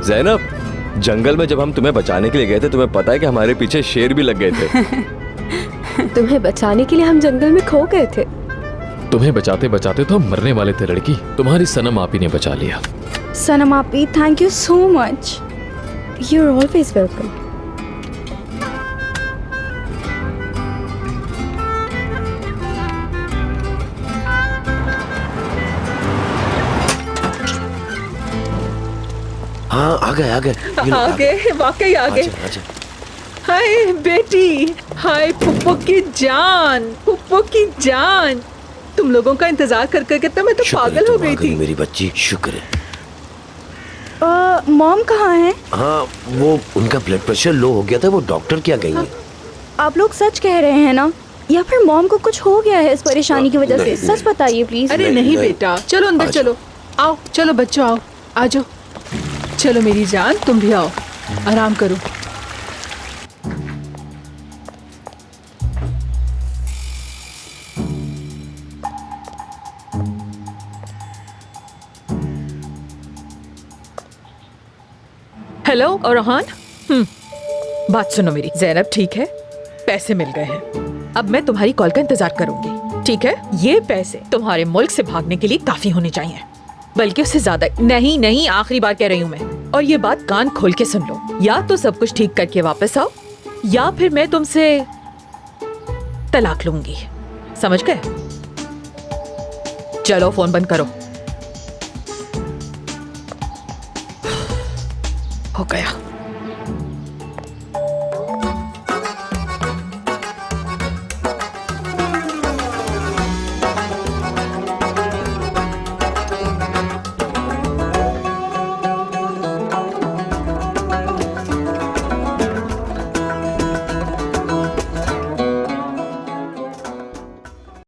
ज़ैनब, जंगल में जब हम तुम्हें बचाने के लिए गए थे, तुम्हें पता है कि हमारे पीछे शेर भी लग गए थे। तुम्हें बचाने के लिए हम जंगल में खो गए थे। तुम्हें बचाते बचाते तो हम मरने वाले थे लड़की। तुम्हारी सनम आपी ने बचा लिया। सनम आपी, thank you so much. You are always welcome. हाँ आ गए आ गए वाकई आ गए। आजा। हाय बेटी, हाय पुप्पो की जान, पुप्पो की जान। तुम लोगों का इंतजार कर करके तो मैं तो पागल हो गई थी। मेरी बच्ची, शुक्र है। मॉम कहाँ है? हाँ वो उनका ब्लड प्रेशर लो हो गया था, वो डॉक्टर क्या गई है। आप लोग सच कह रहे हैं ना, या फिर मॉम को कुछ हो गया है इस परेशानी की वजह से? सच बताइए प्लीज। अरे नहीं बेटा, चलो अंदर चलो। आओ चलो बच्चों, आओ आ जाओ। चलो मेरी जान, तुम भी आओ, आराम करो। हेलो और रोहान, बात सुनो मेरी। ज़ैनब ठीक है, पैसे मिल गए हैं। अब मैं तुम्हारी कॉल का इंतजार करूंगी, ठीक है? ये पैसे तुम्हारे मुल्क से भागने के लिए काफी होने चाहिए, बल्कि उससे ज्यादा। नहीं, आखिरी बार कह रही हूँ मैं, और ये बात कान खोल के सुन लो। या तो सब कुछ ठीक करके वापस आओ, या फिर मैं तुमसे तलाक लूंगी, समझ गए? चलो फोन बंद करो। हो गया।